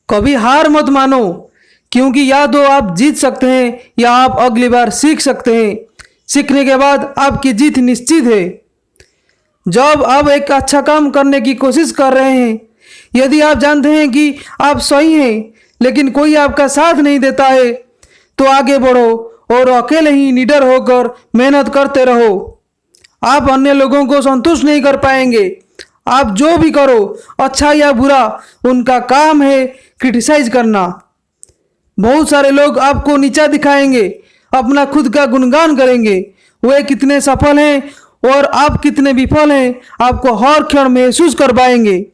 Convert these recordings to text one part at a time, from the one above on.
कभी हार मत मानो, क्योंकि या तो आप जीत सकते हैं या आप अगली बार सीख सकते हैं। सीखने के बाद आपकी जीत निश्चित है। जब आप एक अच्छा काम करने की कोशिश कर रहे हैं, यदि आप जानते हैं कि आप सही हैं लेकिन कोई आपका साथ नहीं देता है, तो आगे बढ़ो और अकेले ही निडर होकर मेहनत करते रहो। आप अन्य लोगों को संतुष्ट नहीं कर पाएंगे। आप जो भी करो, अच्छा या बुरा, उनका काम है क्रिटिसाइज करना। बहुत सारे लोग आपको नीचा दिखाएंगे, अपना खुद का गुणगान करेंगे। वे कितने सफल हैं और आप कितने विफल हैं, आपको हर क्षण महसूस कर पाएंगे।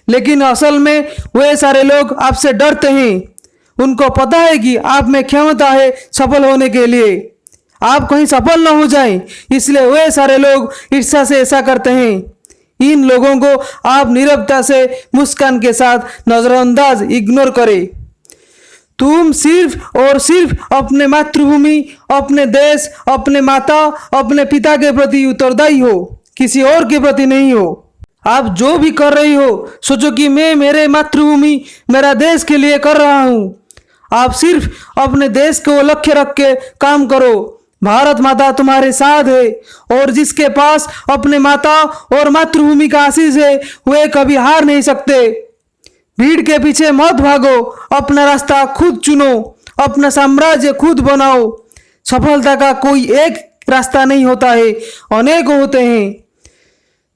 लेकिन असल में वे सारे लोग आपसे डरते हैं। उनको पता है कि आप में क्षमता है सफल होने के लिए। आप कहीं सफल न हो जाएं, इसलिए वे सारे लोग ईर्ष्या से ऐसा करते हैं। इन लोगों को आप नीरवता से मुस्कान के साथ नजरअंदाज इग्नोर करें। तुम सिर्फ और सिर्फ अपने मातृभूमि, अपने देश, अपने माता, अपने पिता के प्रति उत्तरदायी हो, किसी और के प्रति नहीं हो। आप जो भी कर रही हो, सोचो कि मैं मेरे मातृभूमि, मेरा देश के लिए कर रहा हूँ। आप सिर्फ अपने देश को लक्ष्य रख के काम करो। भारत माता तुम्हारे साथ है, और जिसके पास अपने माता और मातृभूमि का आशीष है, वे कभी हार नहीं सकते। भीड़ के पीछे मत भागो, अपना रास्ता खुद चुनो, अपना साम्राज्य खुद बनाओ। सफलता का कोई एक रास्ता नहीं होता है, अनेक होते हैं।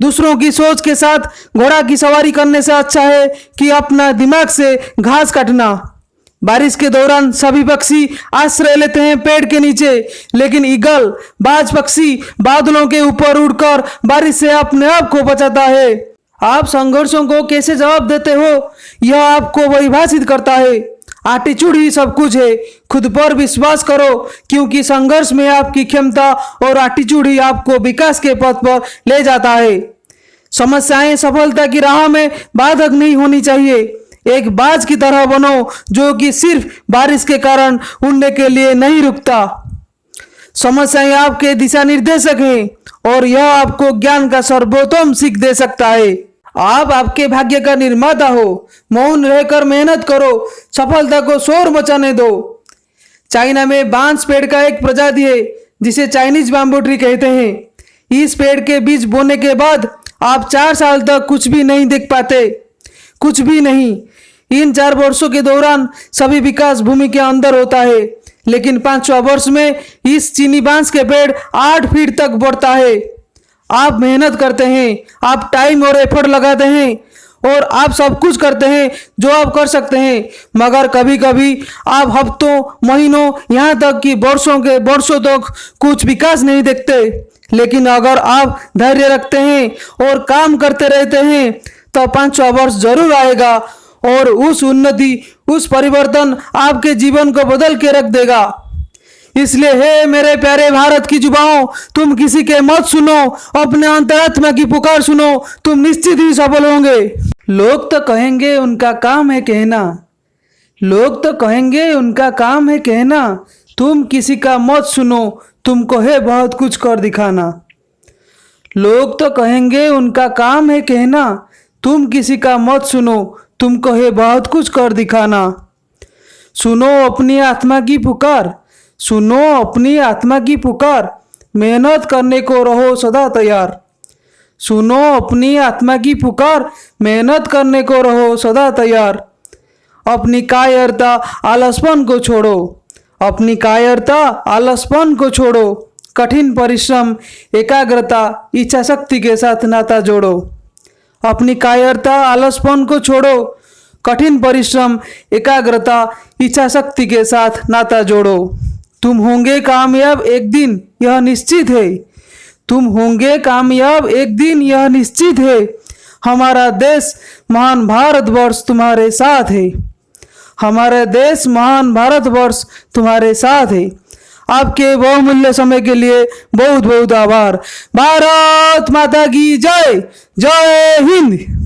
दूसरों की सोच के साथ घोड़ा की सवारी करने से अच्छा है कि अपना दिमाग से घास काटना। बारिश के दौरान सभी पक्षी आश्रय लेते हैं पेड़ के नीचे, लेकिन ईगल, बाज पक्षी बादलों के ऊपर उड़कर बारिश से अपने आप को बचाता है। आप संघर्षों को कैसे जवाब देते हो, यह आपको परिभाषित करता है। एटीट्यूड ही सब कुछ है। खुद पर विश्वास करो, क्योंकि संघर्ष में आपकी क्षमता और एटीट्यूड ही आपको विकास के पथ पर ले जाता है। समस्याएं सफलता की राह में बाधक नहीं होनी चाहिए। एक बाज की तरह बनो, जो कि सिर्फ बारिश के कारण उड़ने के लिए नहीं रुकता। समस्याएं आपके दिशा निर्देशक हैं, और यह आपको ज्ञान का सर्वोत्तम सीख दे सकता है। आप आपके भाग्य का निर्माता हो। मौन रहकर मेहनत करो, सफलता को शोर मचाने दो। चाइना में बांस पेड़ का एक प्रजाति है जिसे चाइनीज बैम्बू ट्री कहते हैं। इस पेड़ के बीज बोने के बाद आप 4 साल तक कुछ भी नहीं देख पाते, कुछ भी नहीं। इन 4 वर्षों के दौरान सभी विकास भूमि के अंदर होता है, लेकिन 5वां वर्ष में इस चीनी बांस के पेड़ 8 फीट तक बढ़ता है। आप मेहनत करते हैं, आप टाइम और एफर्ट लगाते हैं, और आप सब कुछ करते हैं जो आप कर सकते हैं, मगर कभी कभी आप हफ्तों, महीनों, यहाँ तक कि वर्षों के वर्षों तक कुछ विकास नहीं देखते। लेकिन अगर आप धैर्य रखते हैं और काम करते रहते हैं, तो 5वां वर्ष जरूर आएगा, और उस उन्नति, उस परिवर्तन आपके जीवन को बदल के रख देगा। इसलिए हे मेरे प्यारे भारत की युवाओं, तुम किसी के मत सुनो, अपने अंतरात्मा की पुकार सुनो, तुम निश्चित ही सफल होंगे। लोग तो कहेंगे उनका काम है कहना, लोग तो कहेंगे उनका काम है कहना, तुम किसी का मत सुनो, तुमको है बहुत कुछ कर दिखाना। लोग तो कहेंगे उनका काम है कहना, तुम किसी का मत सुनो, तुमको है बहुत कुछ कर दिखाना। सुनो अपनी आत्मा की पुकार, सुनो अपनी आत्मा की पुकार, मेहनत करने को रहो सदा तैयार। सुनो अपनी आत्मा की पुकार, मेहनत करने को रहो सदा तैयार। अपनी कायरता, आलसपन को छोड़ो, अपनी कायरता, आलसपन को छोड़ो। कठिन परिश्रम, एकाग्रता, इच्छा शक्ति के साथ नाता जोड़ो। अपनी कायरता, आलसपन को छोड़ो, कठिन परिश्रम, एकाग्रता, इच्छा शक्ति के साथ नाता जोड़ो। तुम होंगे कामयाब एक दिन, यह निश्चित है। तुम होंगे कामयाब एक दिन, यह निश्चित है। हमारा देश महान भारतवर्ष तुम्हारे साथ है। हमारे देश महान भारतवर्ष तुम्हारे साथ है। आपके बहुमूल्य समय के लिए बहुत बहुत आभार। भारत माता की जय। जय हिंद।